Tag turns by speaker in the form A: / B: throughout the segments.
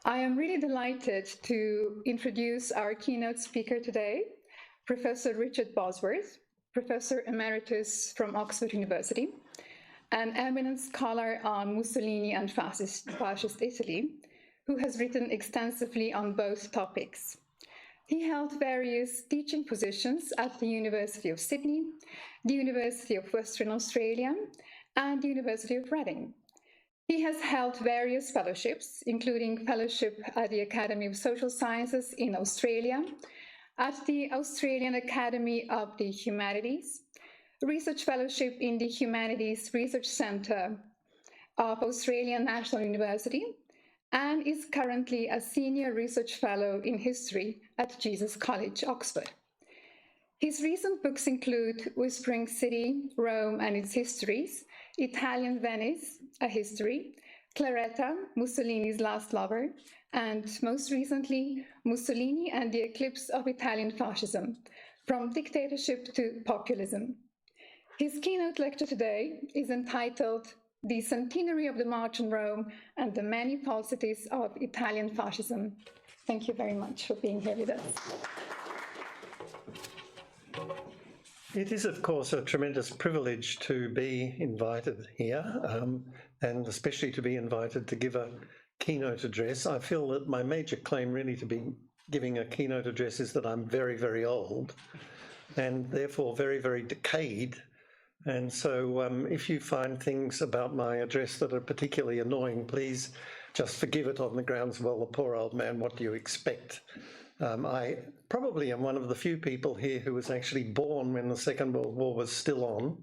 A: I am really delighted to introduce our keynote speaker today, Professor Richard Bosworth, Professor Emeritus from Oxford University, an eminent scholar on Mussolini and fascist Italy, who has written extensively on both topics. He held various teaching positions at the University of Sydney, the University of Western Australia, and the University of Reading. He has held various fellowships, including fellowship at the Academy of Social Sciences in Australia, at the Australian Academy of the Humanities, research fellowship in the Humanities Research Centre of Australian National University, and is currently a senior research fellow in history at Jesus College, Oxford. His recent books include Whispering City, Rome and Its Histories, Italian Venice, A History, Claretta, Mussolini's Last Lover, and most recently, Mussolini and the Eclipse of Italian Fascism, From Dictatorship to Populism. His keynote lecture today is entitled The Centenary of the March on Rome and the Many Falsities of Italian Fascism. Thank you very much for being here with us.
B: It is, of course, a tremendous privilege to be invited here, and especially to be invited to give a keynote address. I feel that my major claim really to be giving a keynote address is that I'm very, very old and therefore very, very decayed. And so if you find things about my address that are particularly annoying, please just forgive it on the grounds, well, the poor old man, what do you expect? I probably am one of the few people here who was actually born when the Second World War was still on.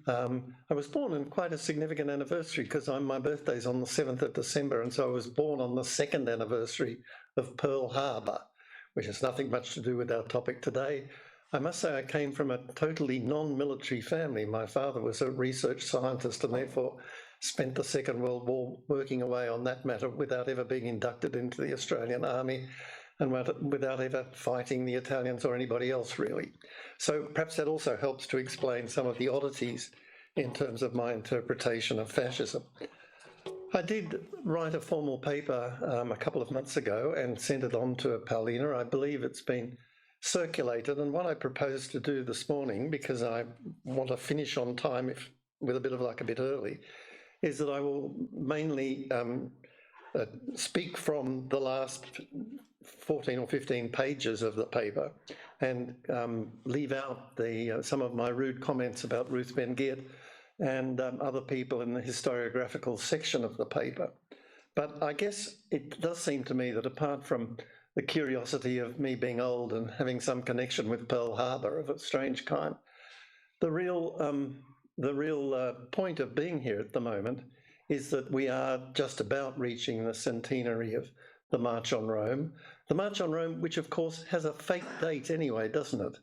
B: I was born in quite a significant anniversary because my birthday's on the 7th of December, and so I was born on the second anniversary of Pearl Harbor, which has nothing much to do with our topic today. I must say I came from a totally non-military family. My father was a research scientist and therefore spent the Second World War working away on that matter without ever being inducted into the Australian Army and without ever fighting the Italians or anybody else, really. So perhaps that also helps to explain some of the oddities in terms of my interpretation of fascism. I did write a formal paper a couple of months ago and sent it on to Pavlina. I believe it's been circulated, and what I propose to do this morning, because I want to finish on time with a bit of luck a bit early, is that I will mainly speak from the last 14 or 15 pages of the paper and leave out some of my rude comments about Ruth Ben Geert and other people in the historiographical section of the paper. But I guess it does seem to me that apart from the curiosity of me being old and having some connection with Pearl Harbor of a strange kind, the real point of being here at the moment is that we are just about reaching the centenary of the March on Rome. The March on Rome, which of course has a fake date anyway, doesn't it?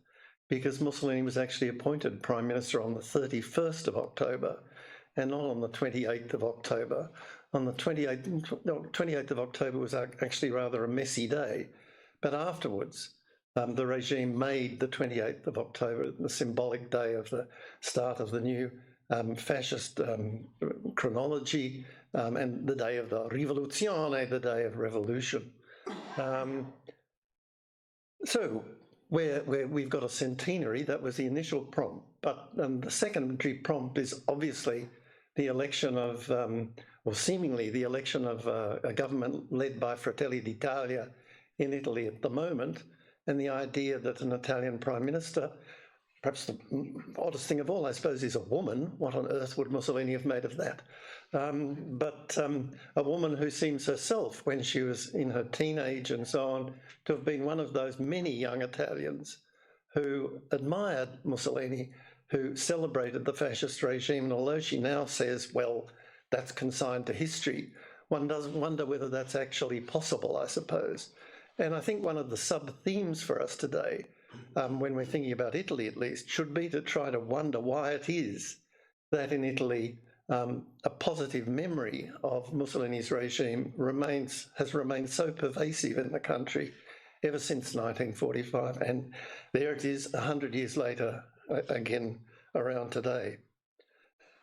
B: Because Mussolini was actually appointed Prime Minister on the 31st of October and not on the 28th of October. On the 28th of October was actually rather a messy day, but afterwards the regime made the 28th of October the symbolic day of the start of the new fascist chronology and the day of the rivoluzione, the day of revolution. So where we've got a centenary, that was the initial prompt, but the secondary prompt is obviously the election of, or seemingly the election of a government led by Fratelli d'Italia in Italy at the moment, and the idea that an Italian Prime Minister, perhaps the oddest thing of all, I suppose, is a woman. What on earth would Mussolini have made of that? But a woman who seems herself, when she was in her teenage and so on, to have been one of those many young Italians who admired Mussolini, who celebrated the fascist regime. And although she now says, well, that's consigned to history, one does wonder whether that's actually possible, I suppose. And I think one of the sub-themes for us today, when we're thinking about Italy at least, should be to try to wonder why it is that in Italy a positive memory of Mussolini's regime has remained so pervasive in the country ever since 1945. And there it is 100 years later, again around today.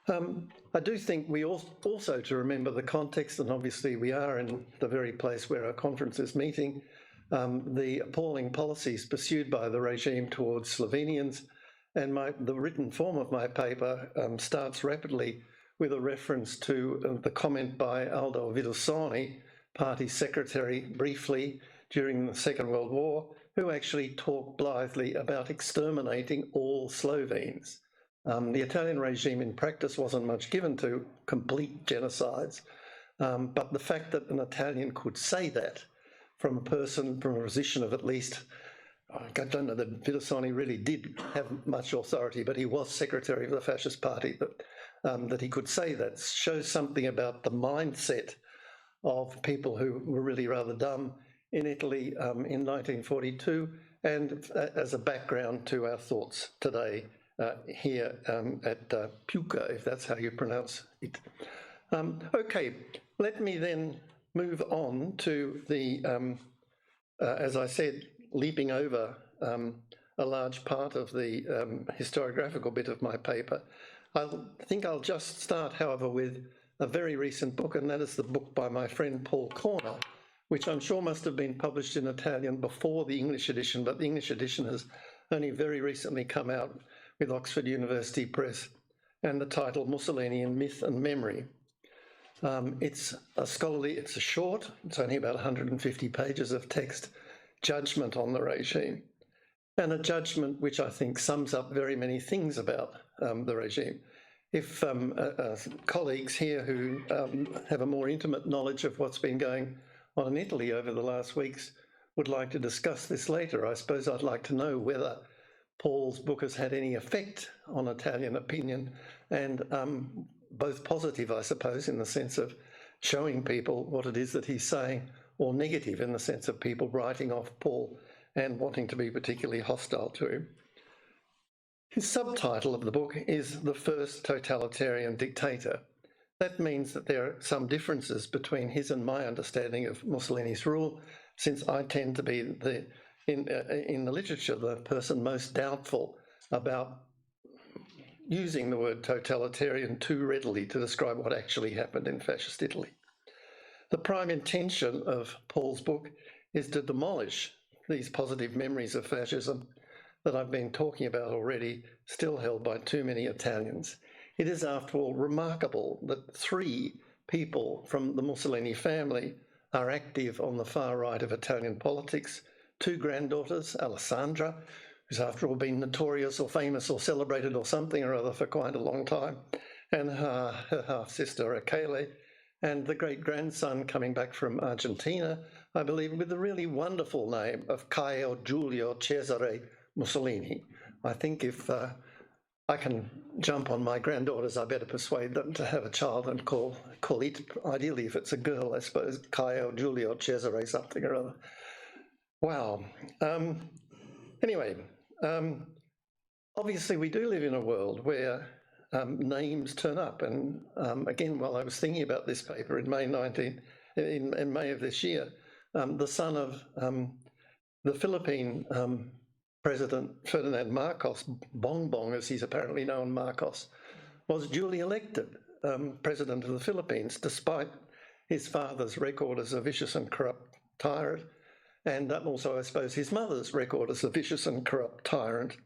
B: I do think we also to remember the context, and obviously we are in the very place where our conference is meeting, the appalling policies pursued by the regime towards Slovenians, and the written form of my paper starts rapidly with a reference to the comment by Aldo Vidosoni, party secretary, briefly during the Second World War, who actually talked blithely about exterminating all Slovenes. The Italian regime in practice wasn't much given to complete genocides, but the fact that an Italian could say that from a person from a position of at least, I don't know that Vidosoni really did have much authority, but he was secretary of the fascist party, that he could say that shows something about the mindset of people who were really rather dumb in Italy in 1942, and as a background to our thoughts today here at Puka, if that's how you pronounce it. Okay, let me then move on to the, as I said, leaping over a large part of the historiographical bit of my paper. I think I'll just start, however, with a very recent book, and that is the book by my friend Paul Corner, which I'm sure must have been published in Italian before the English edition, but the English edition has only very recently come out with Oxford University Press, and the title Mussolini in Myth and Memory. It's a scholarly, it's a short, it's only about 150 pages of text, judgment on the regime, and a judgment which I think sums up very many things about the regime. If colleagues here who have a more intimate knowledge of what's been going on in Italy over the last weeks would like to discuss this later, I suppose I'd like to know whether Paul's book has had any effect on Italian opinion, and both positive, I suppose, in the sense of showing people what it is that he's saying, or negative in the sense of people writing off Paul and wanting to be particularly hostile to him. His subtitle of the book is The First Totalitarian Dictator. That means that there are some differences between his and my understanding of Mussolini's rule, since I tend to be, in the literature, the person most doubtful about using the word totalitarian too readily to describe what actually happened in fascist Italy. The prime intention of Paul's book is to demolish these positive memories of fascism that I've been talking about already, still held by too many Italians. It is, after all, remarkable that 3 people from the Mussolini family are active on the far right of Italian politics. 2 granddaughters, Alessandra, who's after all been notorious or famous or celebrated or something or other for quite a long time, and her half-sister, Rachele, and the great-grandson coming back from Argentina, I believe, with the really wonderful name of Caio Giulio Cesare Mussolini. I think if I can jump on my granddaughters, I better persuade them to have a child and call it, ideally if it's a girl, I suppose, Caio Giulio Cesare something or other. Wow. Anyway, obviously we do live in a world where names turn up, and again, while I was thinking about this paper in May of this year, the son of the Philippine President Ferdinand Marcos, Bongbong as he's apparently known, Marcos, was duly elected president of the Philippines, despite his father's record as a vicious and corrupt tyrant, and also, I suppose, his mother's record as a vicious and corrupt tyrant.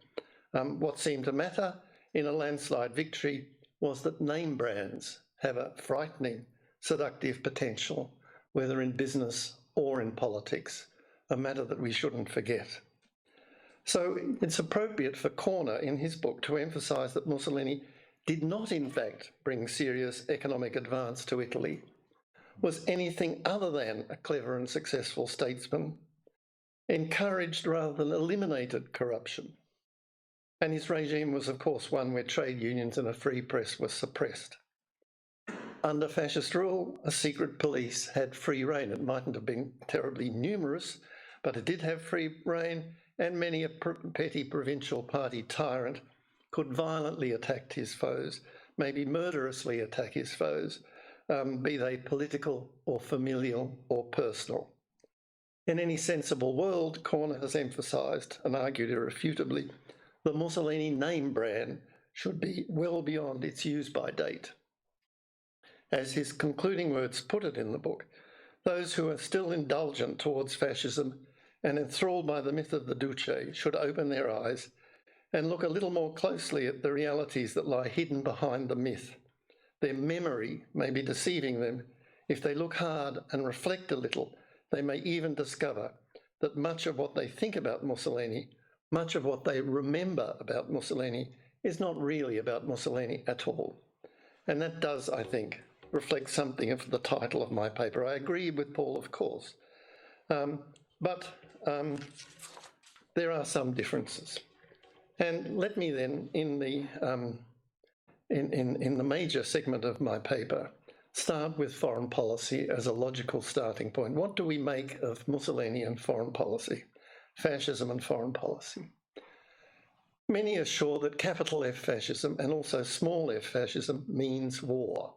B: What seemed to matter in a landslide victory was that name brands have a frightening, seductive potential, whether in business or in politics, a matter that we shouldn't forget. So it's appropriate for Corner in his book to emphasise that Mussolini did not in fact bring serious economic advance to Italy, was anything other than a clever and successful statesman, encouraged rather than eliminated corruption. And his regime was, of course, one where trade unions and a free press were suppressed. Under fascist rule, a secret police had free rein. It mightn't have been terribly numerous, but it did have free rein, and many a petty provincial party tyrant could violently attack his foes, maybe murderously attack his foes, be they political or familial or personal. In any sensible world, Corner has emphasised and argued irrefutably, the Mussolini name brand should be well beyond its use-by date. As his concluding words put it in the book, those who are still indulgent towards fascism and enthralled by the myth of the Duce should open their eyes and look a little more closely at the realities that lie hidden behind the myth. Their memory may be deceiving them. If they look hard and reflect a little, they may even discover that much of what they think about Mussolini, much of what they remember about Mussolini, is not really about Mussolini at all. And that does, I think, reflect something of the title of my paper. I agree with Paul, of course, but there are some differences. And let me then, in the major segment of my paper, start with foreign policy as a logical starting point. What do we make of Mussolini and foreign policy, fascism and foreign policy? Many are sure that capital F fascism and also small f fascism means war.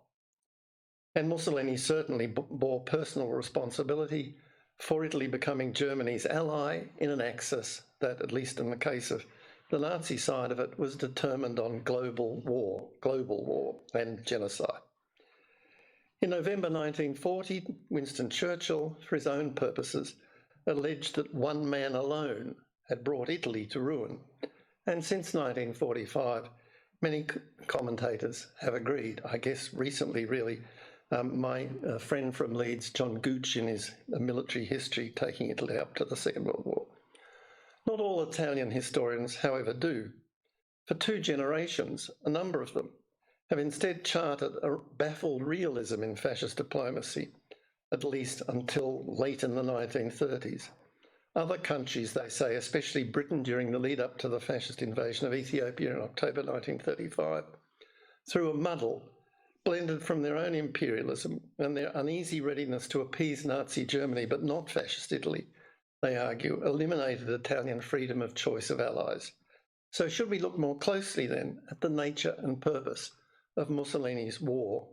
B: And Mussolini certainly bore personal responsibility for Italy becoming Germany's ally in an axis that, at least in the case of the Nazi side of it, was determined on global war and genocide. In November 1940, Winston Churchill, for his own purposes, alleged that one man alone had brought Italy to ruin. And since 1945, many commentators have agreed, I guess recently really, my friend from Leeds, John Gooch, in his military history, taking Italy up to the Second World War. Not all Italian historians, however, do. For 2 generations, a number of them have instead charted a baffled realism in fascist diplomacy, at least until late in the 1930s. Other countries, they say, especially Britain during the lead up to the fascist invasion of Ethiopia in October 1935, through a muddle blended from their own imperialism and their uneasy readiness to appease Nazi Germany, but not fascist Italy, they argue, eliminated Italian freedom of choice of allies. So should we look more closely then at the nature and purpose of Mussolini's war?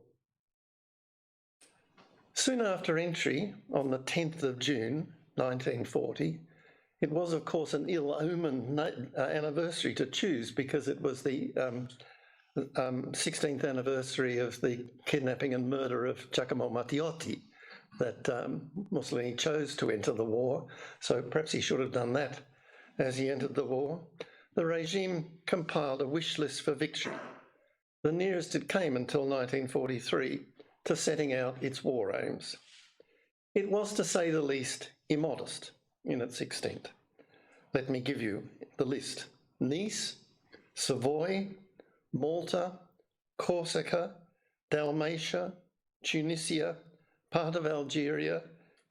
B: Soon after entry, on the 10th of June 1940, it was of course an ill-omened anniversary to choose, because it was the 16th anniversary of the kidnapping and murder of Giacomo Matteotti that Mussolini chose to enter the war, so perhaps he should have done that as he entered the war. The regime compiled a wish list for victory, the nearest it came until 1943 to setting out its war aims. It was, to say the least, immodest in its extent. Let me give you the list. Nice, Savoy, Malta, Corsica, Dalmatia, Tunisia, part of Algeria,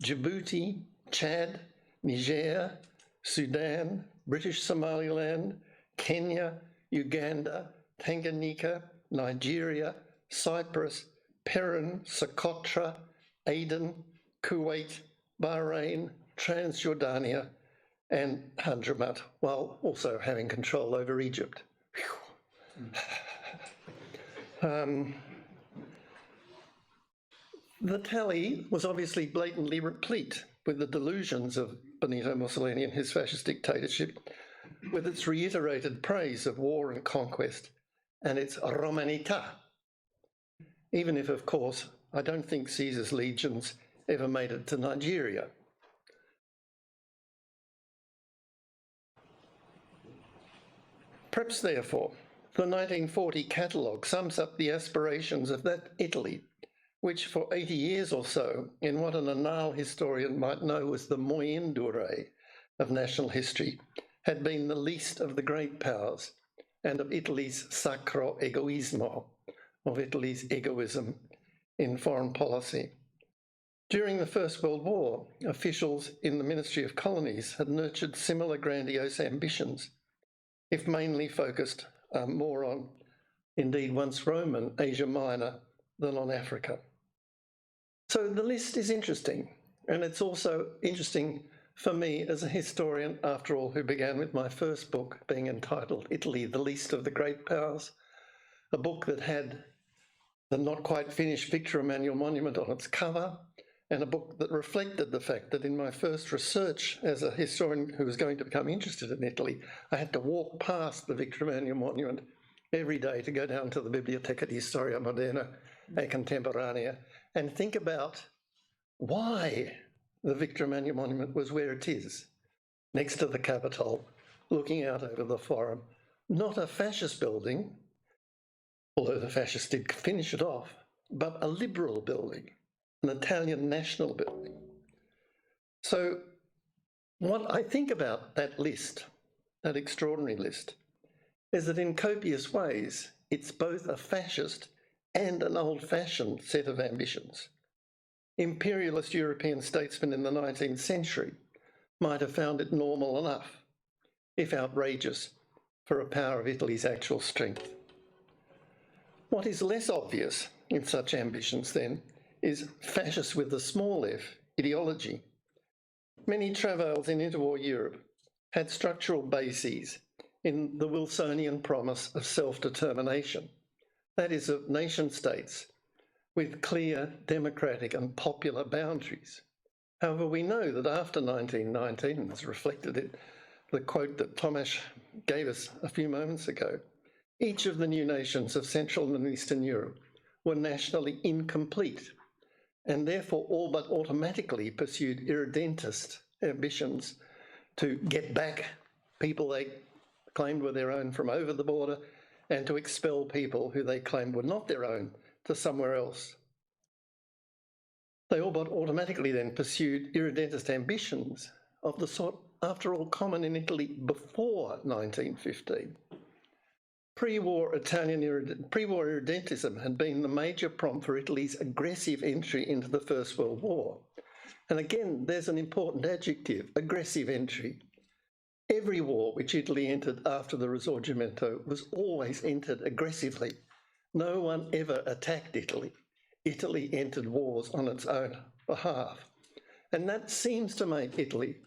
B: Djibouti, Chad, Niger, Sudan, British Somaliland, Kenya, Uganda, Tanganyika, Nigeria, Cyprus, Peron, Socotra, Aden, Kuwait, Bahrain, Transjordania, and Hadramaut, while also having control over Egypt. The tally was obviously blatantly replete with the delusions of Benito Mussolini and his fascist dictatorship, with its reiterated praise of war and conquest and its Romanità, even if, of course, I don't think Caesar's legions ever made it to Nigeria. Perhaps, therefore, the 1940 catalogue sums up the aspirations of that Italy, which for 80 years or so, in what an annal historian might know as the moyenne durée of national history, had been the least of the great powers and of Italy's sacro egoismo, of Italy's egoism in foreign policy. During the First World War, officials in the Ministry of Colonies had nurtured similar grandiose ambitions, if mainly focused more on, indeed once Roman, Asia Minor than on Africa. So the list is interesting, and it's also interesting for me as a historian, after all, who began with my first book being entitled Italy, the Least of the Great Powers, a book that had the not quite finished Victor Emmanuel monument on its cover, and a book that reflected the fact that in my first research as a historian who was going to become interested in Italy, I had to walk past the Victor Emmanuel monument every day to go down to the Biblioteca di Storia Moderna e Contemporanea and think about why the Victor Emmanuel Monument was where it is, next to the Capitol, looking out over the Forum. Not a fascist building, although the fascists did finish it off, but a liberal building, an Italian national building. So what I think about that list, that extraordinary list, is that in copious ways, it's both a fascist and an old-fashioned set of ambitions. Imperialist European statesmen in the 19th century might have found it normal enough, if outrageous, for a power of Italy's actual strength. What is less obvious in such ambitions, then, is fascist with the small f ideology. Many travails in interwar Europe had structural bases in the Wilsonian promise of self-determination, that is, of nation-states with clear democratic and popular boundaries. However, we know that after 1919, as reflected in the quote that Tomaž gave us a few moments ago, each of the new nations of Central and Eastern Europe were nationally incomplete and therefore all but automatically pursued irredentist ambitions to get back people they claimed were their own from over the border and to expel people who they claimed were not their own to somewhere else. They all but automatically then pursued irredentist ambitions of the sort, after all, common in Italy before 1915. Pre-war irredentism had been the major prompt for Italy's aggressive entry into the First World War. And again, there's an important adjective, aggressive entry. Every war which Italy entered after the Risorgimento was always entered aggressively. No one ever attacked Italy. Italy entered wars on its own behalf. And that seems to make Italy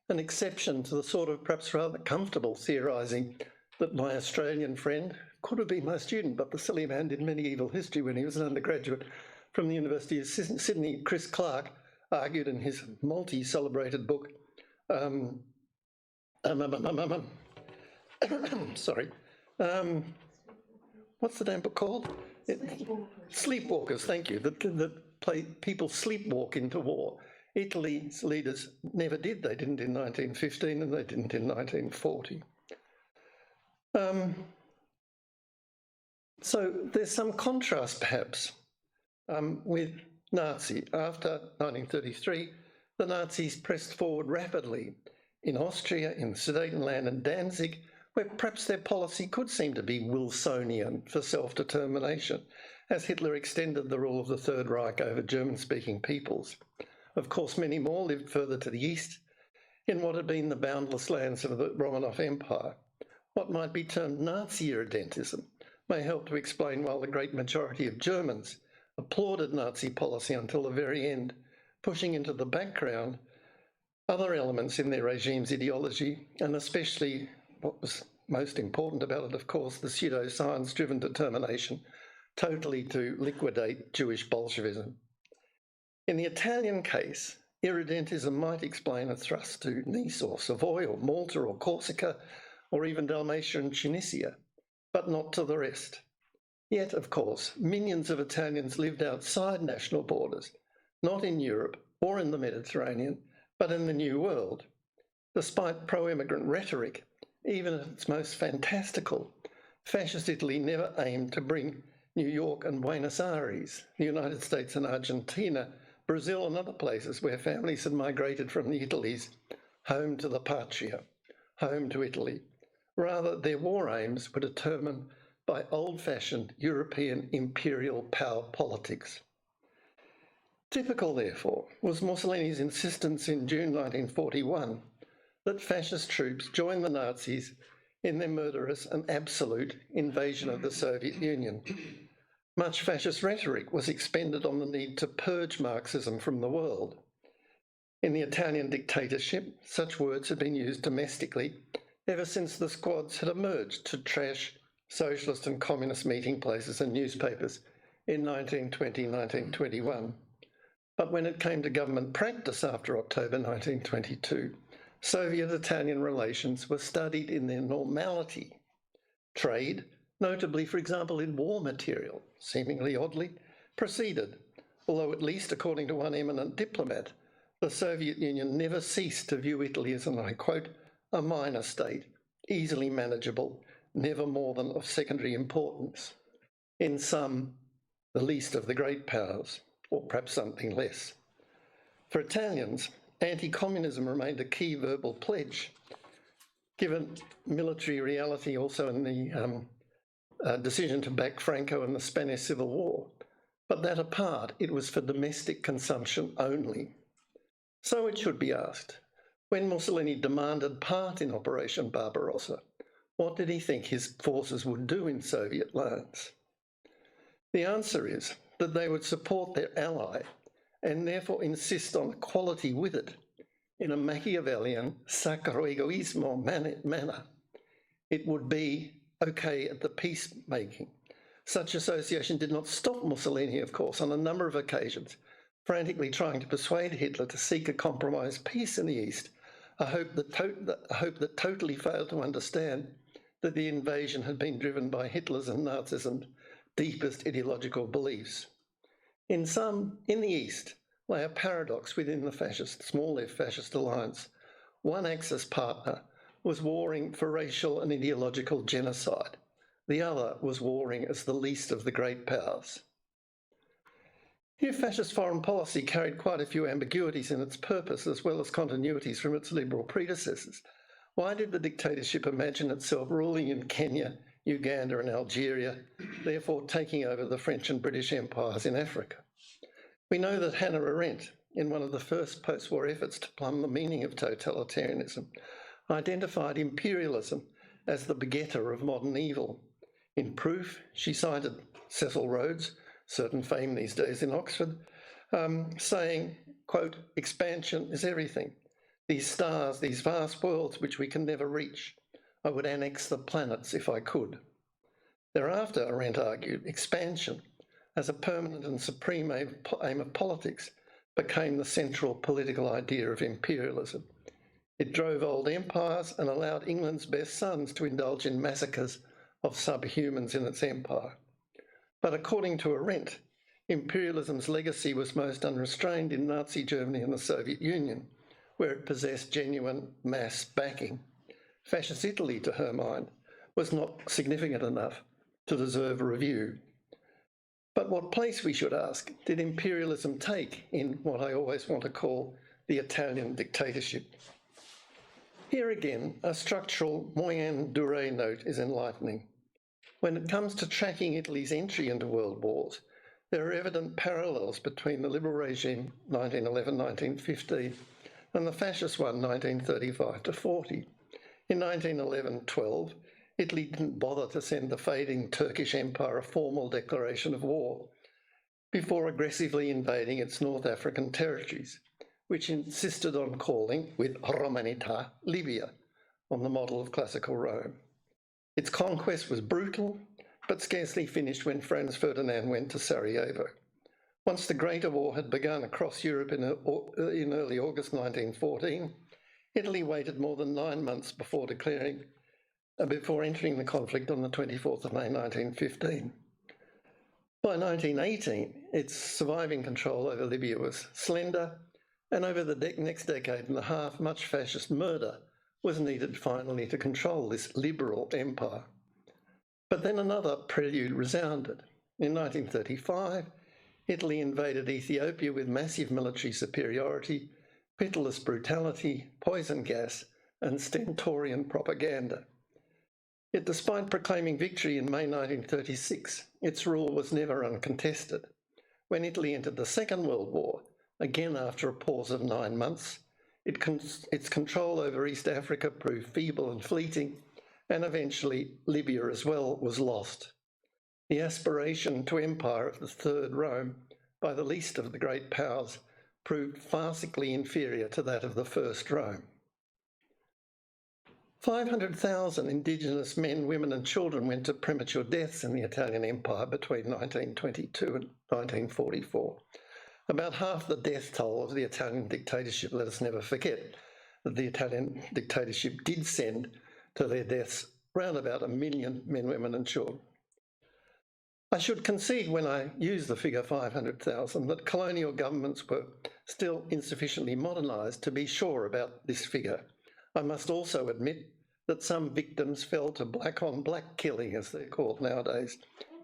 B: an exception to the sort of perhaps rather comfortable theorising that my Australian friend, could have been my student, but the silly man did medieval history when he was an undergraduate from the University of Sydney, Chris Clark, argued in his multi-celebrated book, sorry, what's the damn book called? Sleepwalkers, thank you, that people sleepwalk into war. Italy's leaders never did. They didn't in 1915 and they didn't in 1940. So there's some contrast, perhaps, with Nazi. After 1933, the Nazis pressed forward rapidly in Austria, in Sudetenland and Danzig, where perhaps their policy could seem to be Wilsonian for self-determination, as Hitler extended the rule of the Third Reich over German-speaking peoples. Of course, many more lived further to the east, in what had been the boundless lands of the Romanov Empire. What might be termed Nazi irredentism may help to explain why the great majority of Germans applauded Nazi policy until the very end, pushing into the background other elements in their regime's ideology, and especially what was most important about it, of course, the pseudoscience-driven determination totally to liquidate Jewish Bolshevism. In the Italian case, irredentism might explain a thrust to Nice or Savoy or Malta or Corsica or even Dalmatia and Tunisia, but not to the rest. Yet, of course, millions of Italians lived outside national borders, not in Europe or in the Mediterranean, but in the New World. Despite pro-immigrant rhetoric, even at its most fantastical, fascist Italy never aimed to bring New York and Buenos Aires, the United States and Argentina, Brazil and other places where families had migrated from the Italies home to the Patria, home to Italy. Rather, their war aims were determined by old-fashioned European imperial power politics. Typical, therefore, was Mussolini's insistence in June 1941 that fascist troops join the Nazis in their murderous and absolute invasion of the Soviet Union. Much fascist rhetoric was expended on the need to purge Marxism from the world. In the Italian dictatorship, such words had been used domestically ever since the squads had emerged to trash socialist and communist meeting places and newspapers in 1920-1921. But when it came to government practice after October 1922, Soviet-Italian relations were studied in their normality. Trade, notably, for example, in war material, seemingly oddly, proceeded, although at least according to one eminent diplomat, the Soviet Union never ceased to view Italy as, and I quote, a minor state, easily manageable, never more than of secondary importance. In sum, the least of the great powers, or perhaps something less. For Italians, anti-communism remained a key verbal pledge, given military reality also in the decision to back Franco in the Spanish Civil War. But that apart, it was for domestic consumption only. So it should be asked, when Mussolini demanded part in Operation Barbarossa, what did he think his forces would do in Soviet lands? The answer is that they would support their ally and therefore insist on equality with it in a Machiavellian sacro egoismo manner. It would be okay at the peacemaking. Such association did not stop Mussolini, of course, on a number of occasions, frantically trying to persuade Hitler to seek a compromised peace in the East, a hope that totally failed to understand that the invasion had been driven by Hitler's and Nazism's deepest ideological beliefs. In sum, in the East lay a paradox within the small F fascist alliance. One Axis partner was warring for racial and ideological genocide. The other was warring as the least of the great powers. Here, fascist foreign policy carried quite a few ambiguities in its purpose, as well as continuities from its liberal predecessors. Why did the dictatorship imagine itself ruling in Kenya, Uganda and Algeria, therefore taking over the French and British empires in Africa? We know that Hannah Arendt, in one of the first post-war efforts to plumb the meaning of totalitarianism, identified imperialism as the begetter of modern evil. In proof, she cited Cecil Rhodes, certain fame these days in Oxford, saying, quote, expansion is everything. These stars, these vast worlds which we can never reach. I would annex the planets if I could. Thereafter, Arendt argued, expansion, as a permanent and supreme aim of politics, became the central political idea of imperialism. It drove old empires and allowed England's best sons to indulge in massacres of subhumans in its empire. But according to Arendt, imperialism's legacy was most unrestrained in Nazi Germany and the Soviet Union, where it possessed genuine mass backing. Fascist Italy, to her mind, was not significant enough to deserve a review. But what place, we should ask, did imperialism take in what I always want to call the Italian dictatorship? Here again, a structural moyenne durée note is enlightening. When it comes to tracking Italy's entry into world wars, there are evident parallels between the liberal regime 1911-1915 and the fascist one 1935-40. In 1911-12, Italy didn't bother to send the fading Turkish Empire a formal declaration of war before aggressively invading its North African territories, which insisted on calling, with Romanità, Libya, on the model of classical Rome. Its conquest was brutal, but scarcely finished when Franz Ferdinand went to Sarajevo. Once the Greater War had begun across Europe in early August 1914, Italy waited more than 9 months before entering the conflict on the 24th of May 1915. By 1918, its surviving control over Libya was slender, and over the next decade and a half, much fascist murder was needed finally to control this liberal empire. But then another prelude resounded. In 1935, Italy invaded Ethiopia with massive military superiority, pitiless brutality, poison gas, and stentorian propaganda. Yet despite proclaiming victory in May 1936, its rule was never uncontested. When Italy entered the Second World War, again after a pause of 9 months, its control over East Africa proved feeble and fleeting, and eventually Libya as well was lost. The aspiration to empire of the Third Rome by the least of the great powers proved farcically inferior to that of the First Rome. 500,000 indigenous men, women and children went to premature deaths in the Italian Empire between 1922 and 1944. About half the death toll of the Italian dictatorship. Let us never forget that the Italian dictatorship did send to their deaths around about 1 million men, women and children. I should concede when I use the figure 500,000 that colonial governments were still insufficiently modernised to be sure about this figure. I must also admit that some victims fell to black-on-black killing, as they're called nowadays,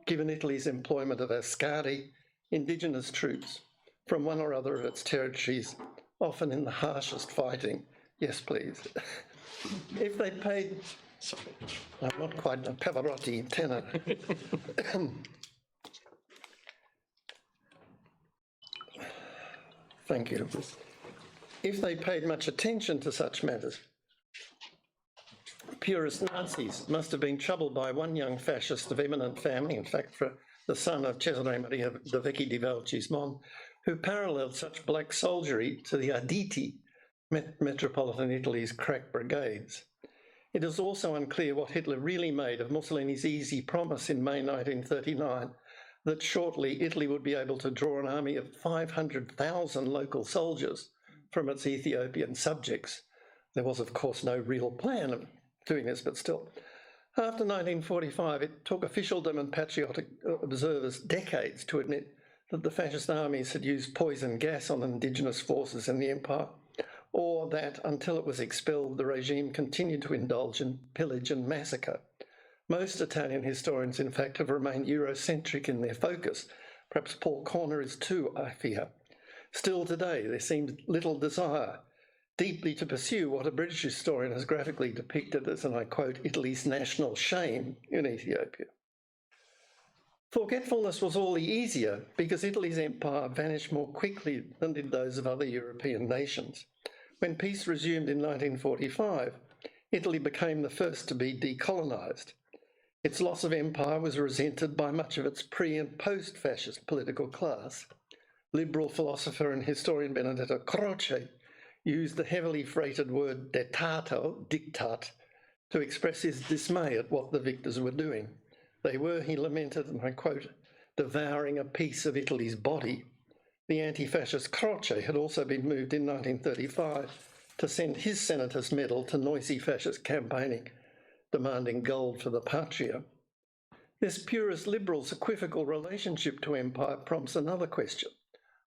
B: given Italy's employment of Ascari, indigenous troops, from one or other of its territories, often in the harshest fighting. Yes, please. If they paid... Sorry, I'm not quite a Pavarotti tenor. Thank you. If they paid much attention to such matters, purist Nazis must have been troubled by one young fascist of eminent family, in fact, for the son of Cesare Maria de Vecchi di Valcismon, who paralleled such black soldiery to the Arditi, metropolitan Italy's crack brigades. It is also unclear what Hitler really made of Mussolini's easy promise in May 1939 that shortly Italy would be able to draw an army of 500,000 local soldiers from its Ethiopian subjects. There was, of course, no real plan of doing this, but still. After 1945, it took officialdom and patriotic observers decades to admit that the fascist armies had used poison gas on indigenous forces in the empire, or that until it was expelled, the regime continued to indulge in pillage and massacre. Most Italian historians, in fact, have remained Eurocentric in their focus. Perhaps Paul Corner is too, I fear. Still today, there seems little desire deeply to pursue what a British historian has graphically depicted as, and I quote, Italy's national shame in Ethiopia. Forgetfulness was all the easier because Italy's empire vanished more quickly than did those of other European nations. When peace resumed in 1945, Italy became the first to be decolonised. Its loss of empire was resented by much of its pre- and post-fascist political class. Liberal philosopher and historian Benedetto Croce used the heavily freighted word detato, diktat, to express his dismay at what the victors were doing. They were, he lamented, and I quote, devouring a piece of Italy's body. The anti-fascist Croce had also been moved in 1935 to send his senator's medal to noisy fascist campaigning, demanding gold for the patria. This purist liberal's equivocal relationship to empire prompts another question.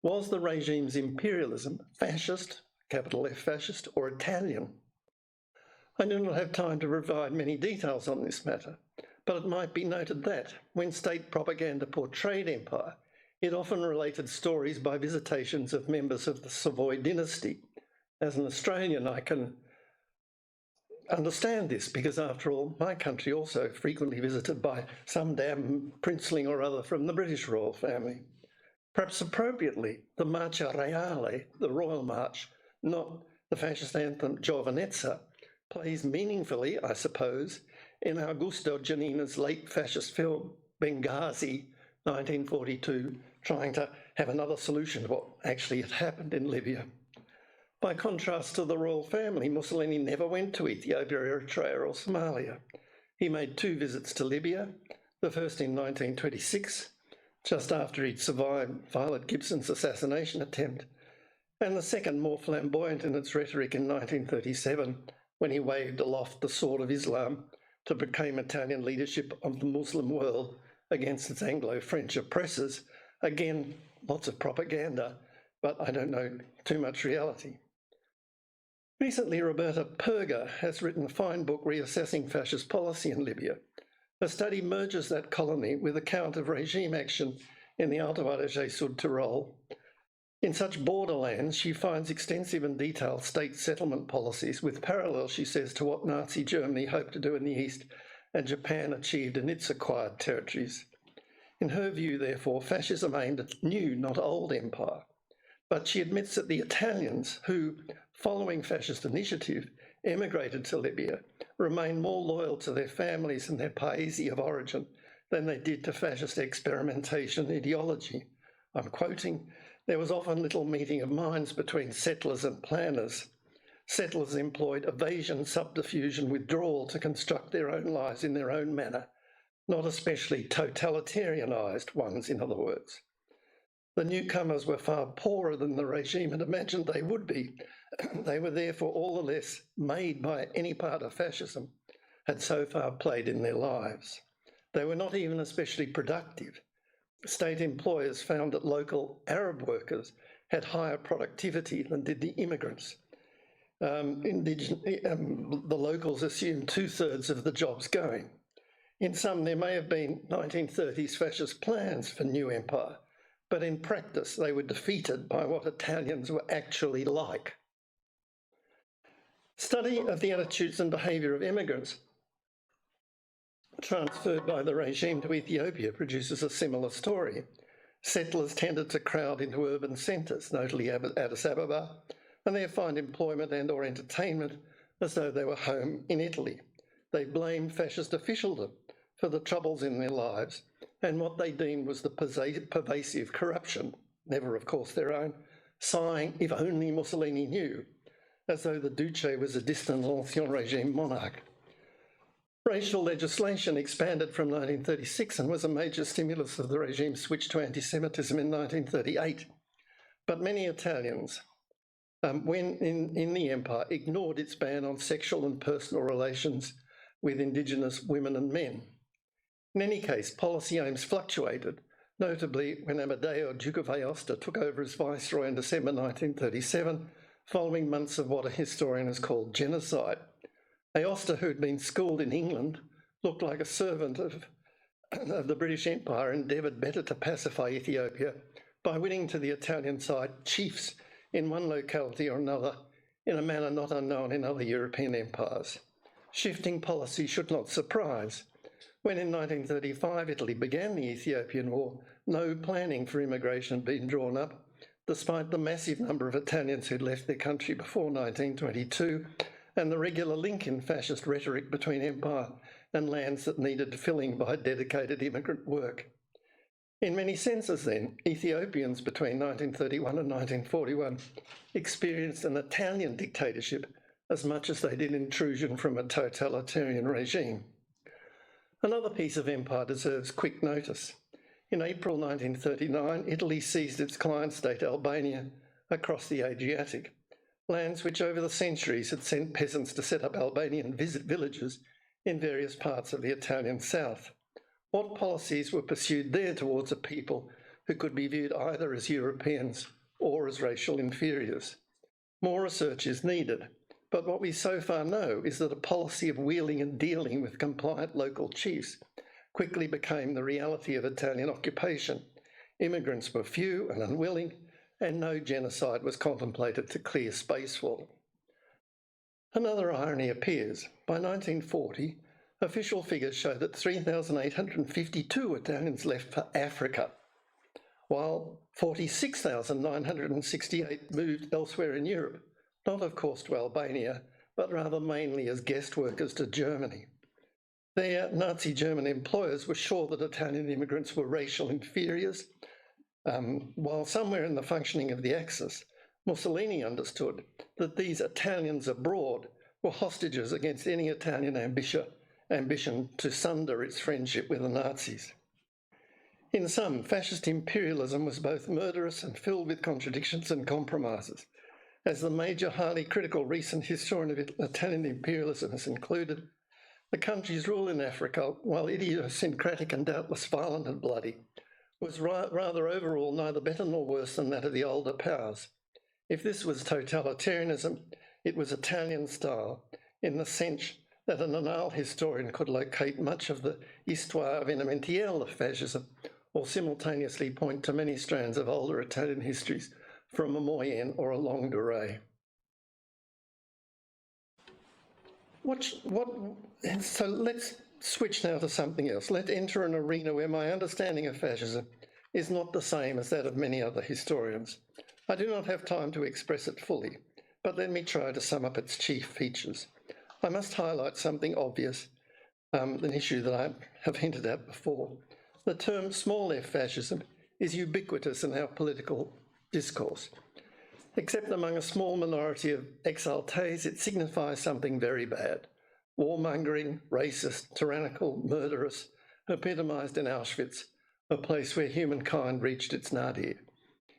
B: Was the regime's imperialism fascist, capital F fascist, or Italian? I do not have time to provide many details on this matter, but it might be noted that when state propaganda portrayed empire, it often related stories by visitations of members of the Savoy dynasty. As an Australian, I can understand this because, after all, my country also frequently visited by some damn princeling or other from the British royal family. Perhaps appropriately, the Marcia Reale, the royal march, not the fascist anthem Giovinezza, plays meaningfully, I suppose, in Augusto Giannina's late fascist film Benghazi, 1942, trying to have another solution to what actually had happened in Libya. By contrast to the royal family, Mussolini never went to Ethiopia, Eritrea or Somalia. He made 2 visits to Libya, the first in 1926, just after he'd survived Violet Gibson's assassination attempt, and the second more flamboyant in its rhetoric in 1937, when he waved aloft the sword of Islam to proclaim Italian leadership of the Muslim world against its Anglo-French oppressors. Again, lots of propaganda, but I don't know too much reality. Recently, Roberta Perga has written a fine book reassessing fascist policy in Libya. Her study merges that colony with account of regime action in the Alto Adige-Sud Tyrol. In such borderlands, she finds extensive and detailed state settlement policies with parallels, she says, to what Nazi Germany hoped to do in the East and Japan achieved in its acquired territories. In her view, therefore, fascism aimed at new, not old empire. But she admits that the Italians who, following fascist initiative, emigrated to Libya, remained more loyal to their families and their paesi of origin than they did to fascist experimentation ideology. I'm quoting, there was often little meeting of minds between settlers and planners. Settlers employed evasion, subterfuge and withdrawal to construct their own lives in their own manner, not especially totalitarianised ones, in other words. The newcomers were far poorer than the regime had imagined they would be. They were therefore all the less made by any part of fascism had so far played in their lives. They were not even especially productive. State employers found that local Arab workers had higher productivity than did the immigrants. The locals assumed 2/3 of the jobs going. In some, there may have been 1930s fascist plans for new empire, but in practice, they were defeated by what Italians were actually like. Study of the attitudes and behaviour of immigrants transferred by the regime to Ethiopia produces a similar story. Settlers tended to crowd into urban centres, notably Addis Ababa, and there find employment and or entertainment as though they were home in Italy. They blamed fascist officialdom for the troubles in their lives and what they deemed was the pervasive corruption, never of course their own, sighing, if only Mussolini knew, as though the Duce was a distant Ancien Regime monarch. Racial legislation expanded from 1936 and was a major stimulus of the regime's switch to anti-Semitism in 1938. But many Italians, when in the empire, ignored its ban on sexual and personal relations with indigenous women and men. In any case, policy aims fluctuated, notably when Amadeo, Duke of Aosta, took over as viceroy in December 1937, following months of what a historian has called genocide. Aosta, who had been schooled in England, looked like a servant of the British Empire, endeavoured better to pacify Ethiopia by winning to the Italian side chiefs in one locality or another in a manner not unknown in other European empires. Shifting policy should not surprise. When in 1935 Italy began the Ethiopian War, no planning for immigration had been drawn up, despite the massive number of Italians who'd left their country before 1922 and the regular link in fascist rhetoric between empire and lands that needed filling by dedicated immigrant work. In many senses then, Ethiopians between 1931 and 1941 experienced an Italian dictatorship as much as they did intrusion from a totalitarian regime. Another piece of empire deserves quick notice. In April 1939, Italy seized its client state, Albania, across the Adriatic, lands which over the centuries had sent peasants to set up Albanian villages in various parts of the Italian south. What policies were pursued there towards a people who could be viewed either as Europeans or as racial inferiors? More research is needed, but what we so far know is that a policy of wheeling and dealing with compliant local chiefs quickly became the reality of Italian occupation. Immigrants were few and unwilling, and no genocide was contemplated to clear space for them. Another irony appears. By 1940, official figures show that 3,852 Italians left for Africa, while 46,968 moved elsewhere in Europe, not of course to Albania, but rather mainly as guest workers to Germany. There, Nazi German employers were sure that Italian immigrants were racial inferiors, while somewhere in the functioning of the Axis, Mussolini understood that these Italians abroad were hostages against any Italian ambition to sunder its friendship with the Nazis. In sum, fascist imperialism was both murderous and filled with contradictions and compromises. As the major, highly critical recent historian of Italian imperialism has included, the country's rule in Africa, while idiosyncratic and doubtless violent and bloody, was rather overall neither better nor worse than that of the older powers. If this was totalitarianism, it was Italian style, in the sense that an annal historian could locate much of the histoire événementielle of fascism, or simultaneously point to many strands of older Italian histories from a moyenne or a longue durée. So let's switch now to something else. Let's enter an arena where my understanding of fascism is not the same as that of many other historians. I do not have time to express it fully, but let me try to sum up its chief features. I must highlight something obvious, an issue that I have hinted at before. The term small f fascism is ubiquitous in our political discourse. Except among a small minority of exaltés, it signifies something very bad. Warmongering, racist, tyrannical, murderous, epitomised in Auschwitz, a place where humankind reached its nadir.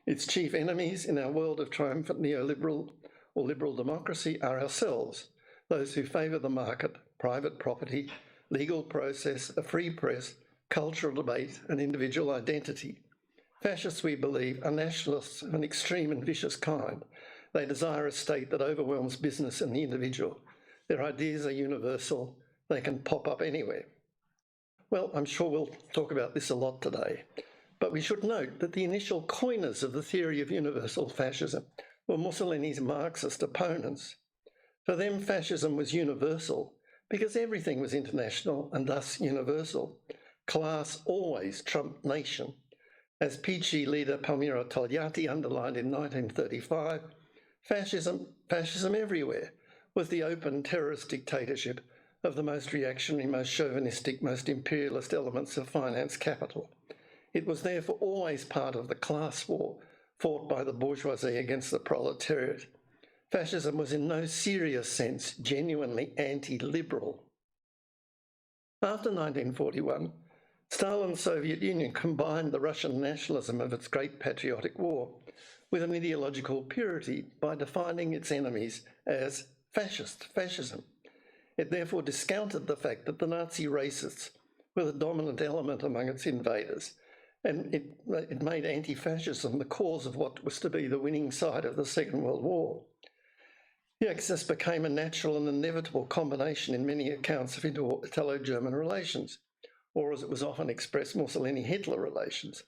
B: Its chief enemies in our world of triumphant neoliberal or liberal democracy are ourselves, those who favour the market, private property, legal process, a free press, cultural debate and individual identity. Fascists, we believe, are nationalists of an extreme and vicious kind. They desire a state that overwhelms business and the individual. Their ideas are universal. They can pop up anywhere. Well, I'm sure we'll talk about this a lot today, but we should note that the initial coiners of the theory of universal fascism were Mussolini's Marxist opponents. For them, fascism was universal because everything was international and thus universal. Class always trumped nation. As PC leader Palmiro Togliatti underlined in 1935, fascism everywhere was the open terrorist dictatorship of the most reactionary, most chauvinistic, most imperialist elements of finance capital. It was therefore always part of the class war fought by the bourgeoisie against the proletariat. Fascism was in no serious sense genuinely anti-liberal. After 1941, Stalin's Soviet Union combined the Russian nationalism of its great patriotic war with an ideological purity by defining its enemies as fascism. It therefore discounted the fact that the Nazi racists were the dominant element among its invaders, and it made anti-fascism the cause of what was to be the winning side of the Second World War. The axis became a natural and inevitable combination in many accounts of Italo-German relations, or as it was often expressed, Mussolini-Hitler relations,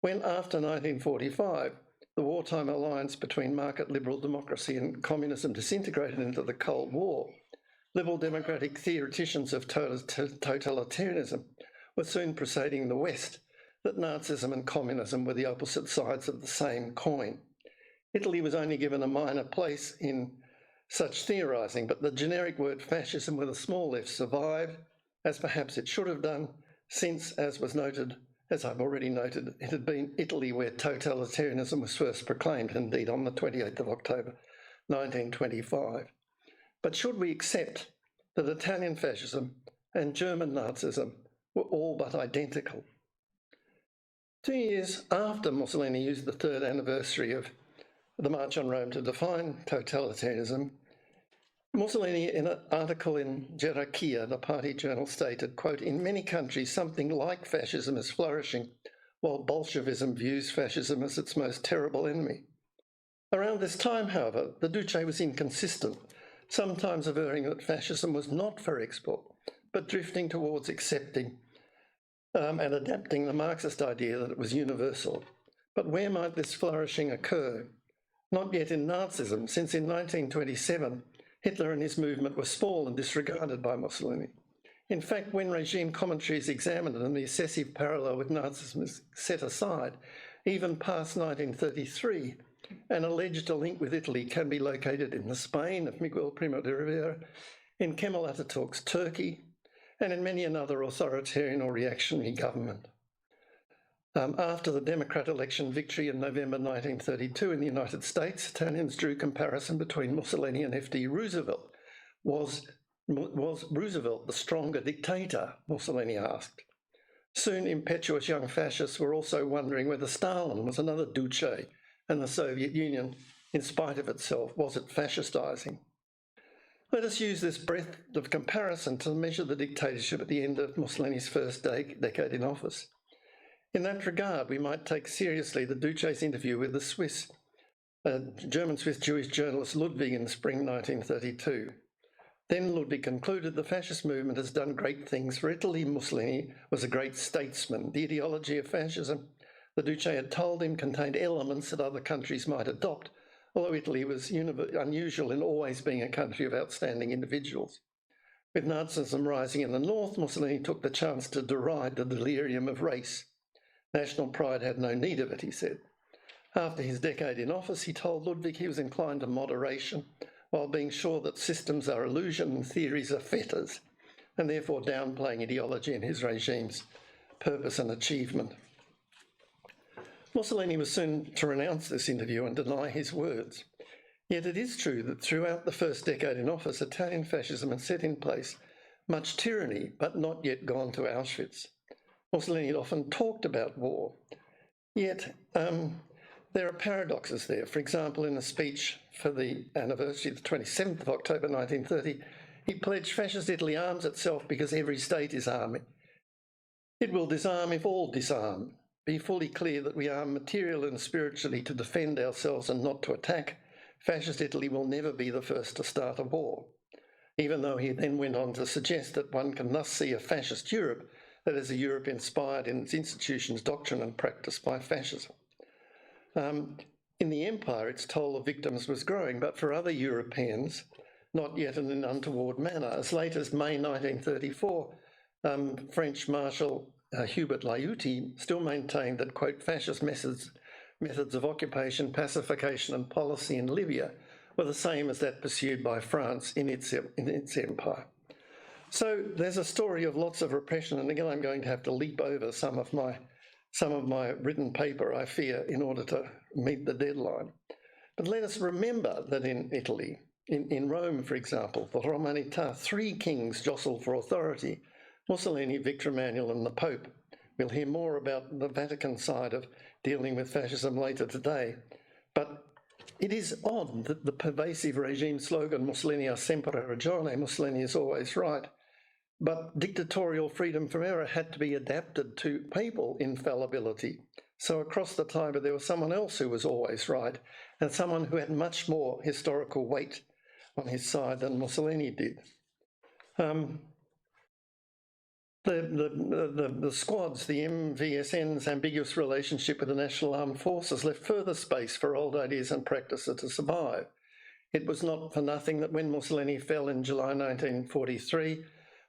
B: when after 1945, the wartime alliance between market liberal democracy and communism disintegrated into the Cold War, liberal democratic theoreticians of totalitarianism were soon persuading the West that Nazism and communism were the opposite sides of the same coin. Italy was only given a minor place in such theorising, but the generic word fascism with a small f survived, as perhaps it should have done, since, as I've already noted, it had been Italy where totalitarianism was first proclaimed, indeed on the 28th of October 1925. But should we accept that Italian fascism and German Nazism were all but identical? 2 years after Mussolini used the third anniversary of the March on Rome to define totalitarianism, Mussolini, in an article in Gerarchia, the party journal, stated, quote, "In many countries, something like fascism is flourishing, while Bolshevism views fascism as its most terrible enemy." Around this time, however, the Duce was inconsistent, sometimes averring that fascism was not for export, but drifting towards accepting and adapting the Marxist idea that it was universal. But where might this flourishing occur? Not yet in Nazism, since in 1927, Hitler and his movement were small and disregarded by Mussolini. In fact, when regime commentary is examined and the excessive parallel with Nazism is set aside, even past 1933, an alleged link with Italy can be located in the Spain of Miguel Primo de Rivera, in Kemal Atatürk's Turkey, and in many another authoritarian or reactionary government. After the Democrat election victory in November 1932 in the United States, Italians drew comparison between Mussolini and F.D. Roosevelt. Was Roosevelt the stronger dictator? Mussolini asked. Soon, impetuous young fascists were also wondering whether Stalin was another Duce and the Soviet Union, in spite of itself, was it fascistizing? Let us use this breadth of comparison to measure the dictatorship at the end of Mussolini's first decade in office. In that regard, we might take seriously the Duce's interview with the German-Swiss Jewish journalist Ludwig in spring 1932. Then Ludwig concluded the fascist movement has done great things for Italy. Mussolini was a great statesman. The ideology of fascism, the Duce had told him, contained elements that other countries might adopt, although Italy was unusual in always being a country of outstanding individuals. With Nazism rising in the north, Mussolini took the chance to deride the delirium of race. National pride had no need of it, he said. After his decade in office, he told Ludwig he was inclined to moderation, while being sure that systems are illusion and theories are fetters, and therefore downplaying ideology and his regime's purpose and achievement. Mussolini was soon to renounce this interview and deny his words. Yet it is true that throughout the first decade in office, Italian fascism had set in place much tyranny, but not yet gone to Auschwitz. Mussolini had often talked about war, yet there are paradoxes there. For example, in a speech for the anniversary, the 27th of October 1930, he pledged fascist Italy arms itself because every state is arming. It will disarm if all disarm, be fully clear that we arm materially and spiritually to defend ourselves and not to attack. Fascist Italy will never be the first to start a war, even though he then went on to suggest that one can thus see a fascist Europe that is a Europe inspired in its institutions, doctrine and practice by fascism. In the empire, its toll of victims was growing, but for other Europeans, not yet in an untoward manner. As late as May 1934, French Marshal Hubert Laiuti still maintained that, quote, fascist methods of occupation, pacification and policy in Libya were the same as that pursued by France in its empire. So there's a story of lots of repression, and again I'm going to have to leap over some of my written paper, I fear, in order to meet the deadline. But let us remember that in Italy, in Rome, for example, the Romanità, 3 kings jostled for authority: Mussolini, Victor Emmanuel and the Pope. We'll hear more about the Vatican side of dealing with fascism later today. But it is odd that the pervasive regime slogan, Mussolini ha sempre ragione, Mussolini is always right, but dictatorial freedom from error had to be adapted to papal infallibility. So across the Tiber there was someone else who was always right, and someone who had much more historical weight on his side than Mussolini did. The squads, the MVSN's ambiguous relationship with the National Armed Forces left further space for old ideas and practices to survive. It was not for nothing that when Mussolini fell in July 1943,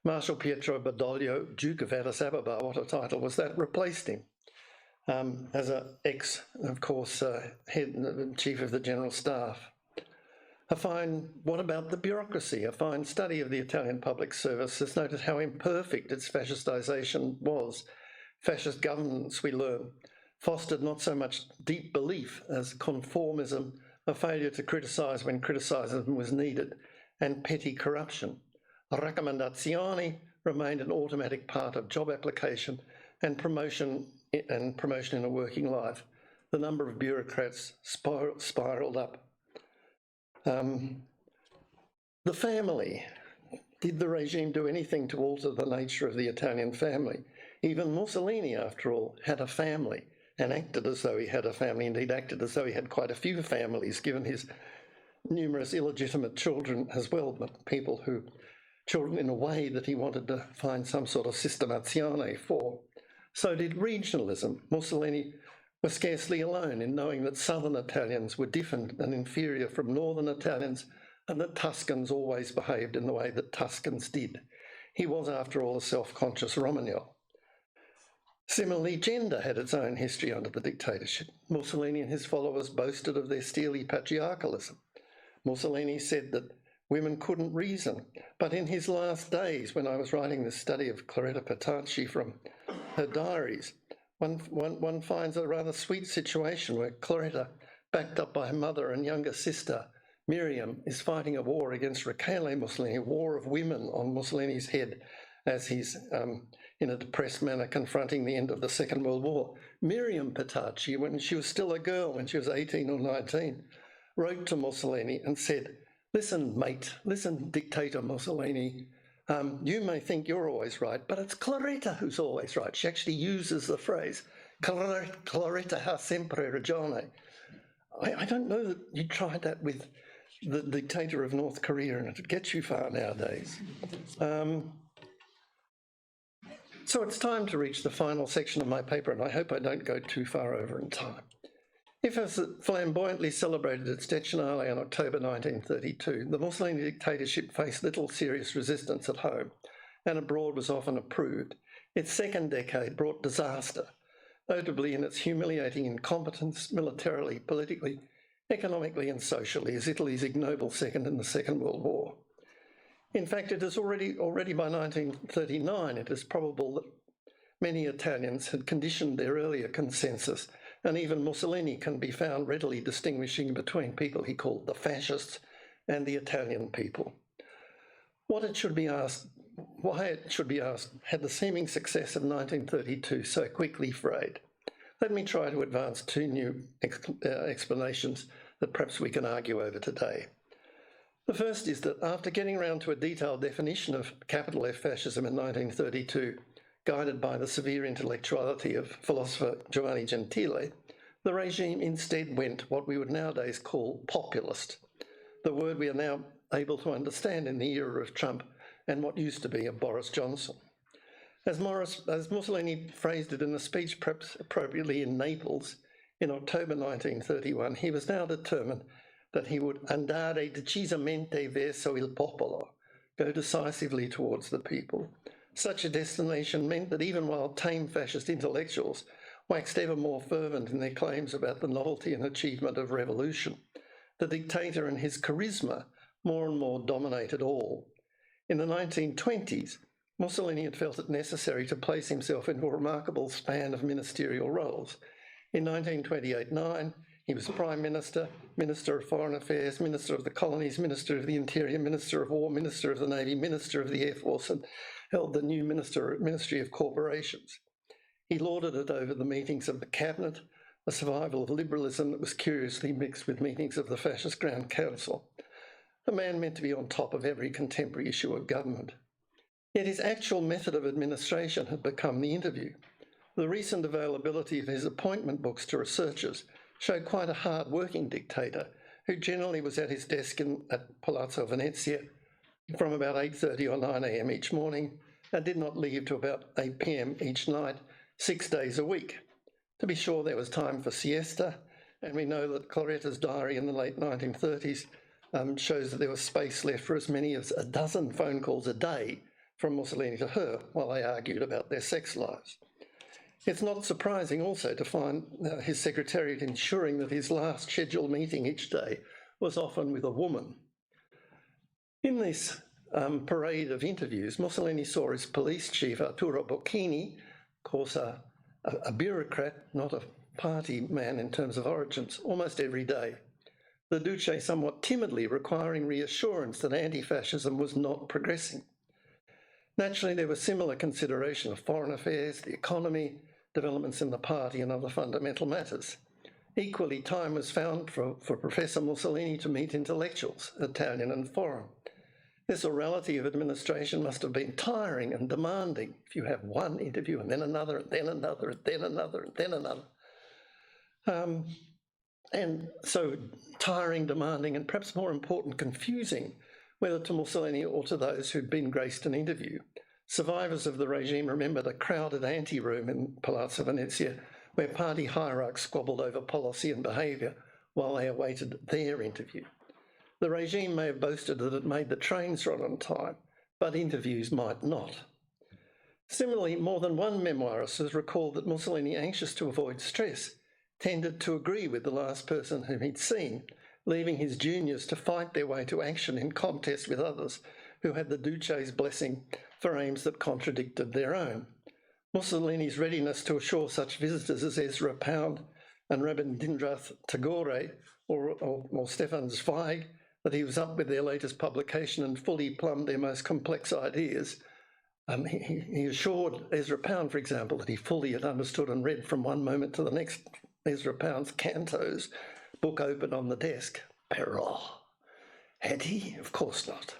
B: Marshal Pietro Badoglio, Duke of Addis Ababa, what a title was that, replaced him as an of course, Chief of the General Staff. What about the bureaucracy? A fine study of the Italian public service has noted how imperfect its fascistization was. Fascist governance, we learn, fostered not so much deep belief as conformism, a failure to criticise when criticism was needed, and petty corruption. Raccomandazioni remained an automatic part of job application and promotion in a working life. The number of bureaucrats spiralled up. The family. Did the regime do anything to alter the nature of the Italian family? Even Mussolini, after all, had a family and acted as though he had a family. Indeed, acted as though he had quite a few families, given his numerous illegitimate children as well, but children in a way that he wanted to find some sort of systemazione for. So did regionalism. Mussolini was scarcely alone in knowing that southern Italians were different and inferior from northern Italians, and that Tuscans always behaved in the way that Tuscans did. He was, after all, a self-conscious Romagnol. Similarly, gender had its own history under the dictatorship. Mussolini and his followers boasted of their steely patriarchalism. Mussolini said that women couldn't reason, but in his last days, when I was writing this study of Cloretta Petacci from her diaries, one finds a rather sweet situation where Cloretta, backed up by her mother and younger sister, Miriam, is fighting a war against Rachele Mussolini, a war of women on Mussolini's head, as he's, in a depressed manner, confronting the end of the Second World War. Miriam Petacci, when she was still a girl, when she was 18 or 19, wrote to Mussolini and said, "Listen, mate, listen, dictator Mussolini, you may think you're always right, but it's Cloretta who's always right." She actually uses the phrase, Cloretta ha sempre ragione. I don't know that you tried that with the dictator of North Korea and it gets you far nowadays. So it's time to reach the final section of my paper, and I hope I don't go too far over in time. If, as it flamboyantly celebrated its Decennale in October 1932, the Mussolini dictatorship faced little serious resistance at home, and abroad was often approved, its second decade brought disaster, notably in its humiliating incompetence militarily, politically, economically and socially, as Italy's ignoble second in the Second World War. In fact, it is already by 1939, it is probable that many Italians had conditioned their earlier consensus, and even Mussolini can be found readily distinguishing between people he called the fascists and the Italian people. Why it should be asked, had the seeming success of 1932 so quickly frayed? Let me try to advance 2 new explanations that perhaps we can argue over today. The first is that after getting around to a detailed definition of capital F fascism in 1932, guided by the severe intellectuality of philosopher Giovanni Gentile, the regime instead went what we would nowadays call populist, the word we are now able to understand in the era of Trump and what used to be a Boris Johnson. As Mussolini phrased it in a speech perhaps appropriately in Naples in October 1931, he was now determined that he would andare decisamente verso il popolo, go decisively towards the people. Such a destination meant that even while tame fascist intellectuals waxed ever more fervent in their claims about the novelty and achievement of revolution, the dictator and his charisma more and more dominated all. In the 1920s, Mussolini had felt it necessary to place himself into a remarkable span of ministerial roles. In 1928-9, he was Prime Minister, Minister of Foreign Affairs, Minister of the Colonies, Minister of the Interior, Minister of War, Minister of the Navy, Minister of the Air Force, and held the new Ministry of Corporations. He lorded it over the meetings of the Cabinet, a survival of liberalism that was curiously mixed with meetings of the Fascist Ground Council. A man meant to be on top of every contemporary issue of government. Yet his actual method of administration had become the interview. The recent availability of his appointment books to researchers showed quite a hard-working dictator who generally was at his desk at Palazzo Venezia from about 8:30 or 9 a.m. each morning and did not leave to about 8 p.m. each night, 6 days a week. To be sure, there was time for siesta, and we know that Claretta's diary in the late 1930s shows that there was space left for as many as a dozen phone calls a day from Mussolini to her while they argued about their sex lives. It's not surprising also to find his secretariat ensuring that his last scheduled meeting each day was often with a woman. In this parade of interviews, Mussolini saw his police chief, Arturo Bocchini, of course a bureaucrat, not a party man in terms of origins, almost every day. The Duce somewhat timidly requiring reassurance that anti-fascism was not progressing. Naturally, there was similar consideration of foreign affairs, the economy, developments in the party and other fundamental matters. Equally, time was found for Professor Mussolini to meet intellectuals, Italian and foreign. This orality of administration must have been tiring and demanding if you have one interview and then another, and then another, and then another, and then another. And so tiring, demanding, and perhaps more important, confusing, whether to Mussolini or to those who'd been graced an interview. Survivors of the regime remember the crowded anteroom in Palazzo Venezia, where party hierarchs squabbled over policy and behaviour while they awaited their interview. The regime may have boasted that it made the trains run on time, but interviews might not. Similarly, more than one memoirist has recalled that Mussolini, anxious to avoid stress, tended to agree with the last person whom he'd seen, leaving his juniors to fight their way to action in contest with others who had the Duce's blessing for aims that contradicted their own. Mussolini's readiness to assure such visitors as Ezra Pound and Rabindranath Tagore or Stefan Zweig that he was up with their latest publication and fully plumbed their most complex ideas. He assured Ezra Pound, for example, that he fully had understood and read from one moment to the next Ezra Pound's cantos, book open on the desk. Pero, had he? Of course not.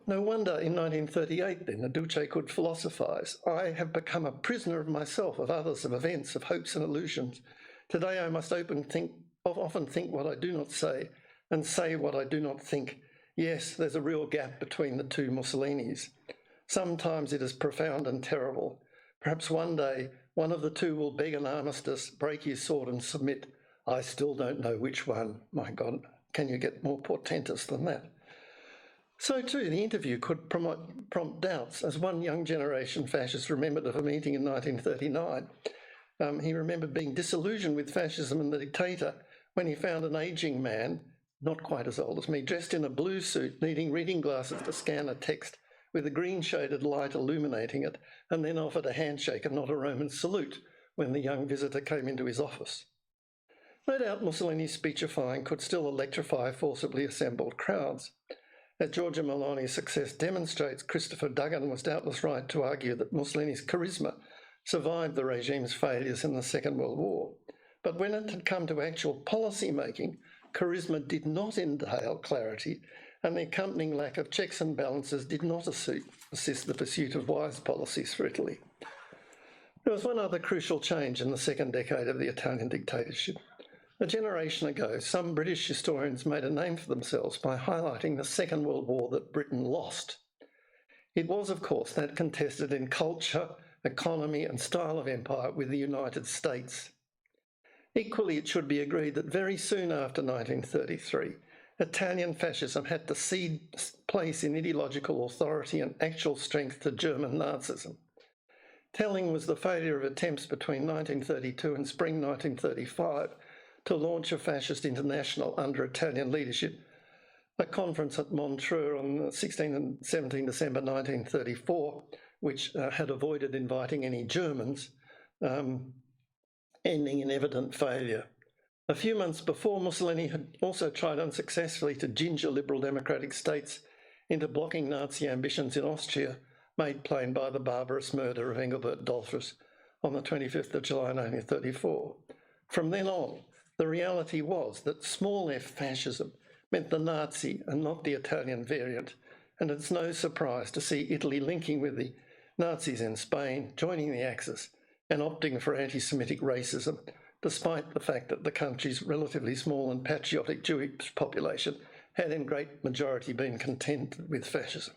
B: No wonder in 1938 then the Duce could philosophise. I have become a prisoner of myself, of others, of events, of hopes and illusions. Today I must often think what I do not say and say what I do not think. Yes, there's a real gap between the two Mussolinis. Sometimes it is profound and terrible. Perhaps one day one of the two will beg an armistice, break his sword and submit. I still don't know which one. My God, can you get more portentous than that? So too, the interview could prompt doubts. As one young generation fascist remembered of a meeting in 1939, he remembered being disillusioned with fascism and the dictator when he found an ageing man, not quite as old as me, dressed in a blue suit, needing reading glasses to scan a text with a green shaded light illuminating it, and then offered a handshake and not a Roman salute when the young visitor came into his office. No doubt Mussolini's speechifying could still electrify forcibly assembled crowds. As Giorgio Meloni's success demonstrates, Christopher Duggan was doubtless right to argue that Mussolini's charisma survived the regime's failures in the Second World War. But when it had come to actual policy making, charisma did not entail clarity, and the accompanying lack of checks and balances did not assist the pursuit of wise policies for Italy. There was one other crucial change in the second decade of the Italian dictatorship. A generation ago, some British historians made a name for themselves by highlighting the Second World War that Britain lost. It was, of course, that contested in culture, economy and style of empire with the United States. Equally, it should be agreed that very soon after 1933, Italian fascism had to cede place in ideological authority and actual strength to German Nazism. Telling was the failure of attempts between 1932 and spring 1935 to launch a fascist international under Italian leadership. A conference at Montreux on 16 and 17 December 1934, which had avoided inviting any Germans, ending in evident failure. A few months before, Mussolini had also tried unsuccessfully to ginger liberal democratic states into blocking Nazi ambitions in Austria, made plain by the barbarous murder of Engelbert Dollfuss on the 25th of July 1934. From then on, the reality was that small f fascism meant the Nazi and not the Italian variant, and it's no surprise to see Italy linking with the Nazis in Spain, joining the Axis, and opting for anti-Semitic racism, despite the fact that the country's relatively small and patriotic Jewish population had in great majority been content with fascism.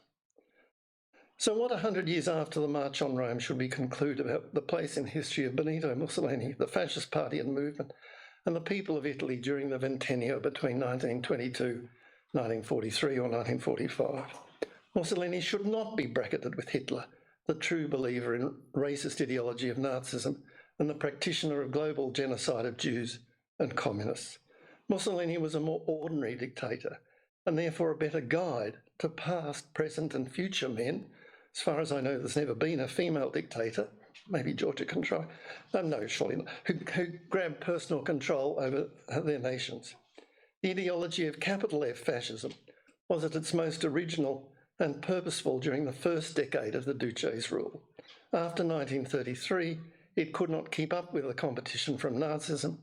B: So what 100 years after the March on Rome should we conclude about the place in history of Benito Mussolini, the fascist party and movement, and the people of Italy during the ventennio between 1922, 1943 or 1945? Mussolini should not be bracketed with Hitler, the true believer in racist ideology of Nazism and the practitioner of global genocide of Jews and communists. Mussolini was a more ordinary dictator and therefore a better guide to past, present and future men. As far as I know, there's never been a female dictator, maybe Georgia can try, no, surely not, who grabbed personal control over their nations. The ideology of capital F fascism was at its most original and purposeful during the first decade of the Duce's rule. After 1933, it could not keep up with the competition from Nazism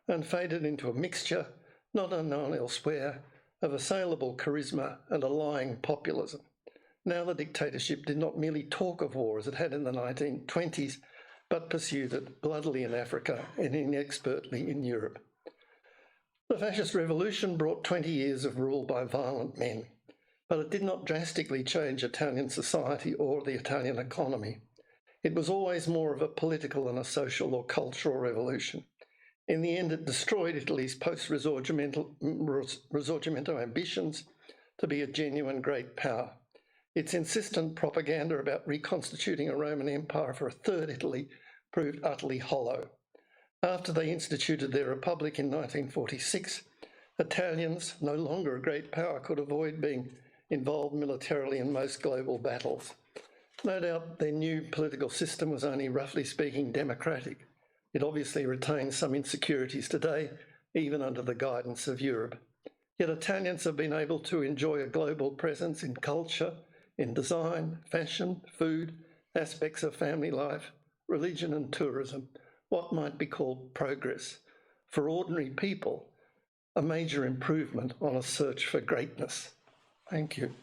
B: and faded into a mixture, not unknown elsewhere, of assailable charisma and a lying populism. Now the dictatorship did not merely talk of war as it had in the 1920s, but pursued it bloodily in Africa and inexpertly in Europe. The fascist revolution brought 20 years of rule by violent men, but it did not drastically change Italian society or the Italian economy. It was always more of a political than a social or cultural revolution. In the end, it destroyed Italy's post-Risorgimento ambitions to be a genuine great power. Its insistent propaganda about reconstituting a Roman Empire for a third Italy proved utterly hollow. After they instituted their republic in 1946, Italians, no longer a great power, could avoid being involved militarily in most global battles. No doubt their new political system was only, roughly speaking, democratic. It obviously retains some insecurities today, even under the guidance of Europe. Yet Italians have been able to enjoy a global presence in culture, in design, fashion, food, aspects of family life, religion and tourism, what might be called progress. For ordinary people, a major improvement on a search for greatness. Thank you.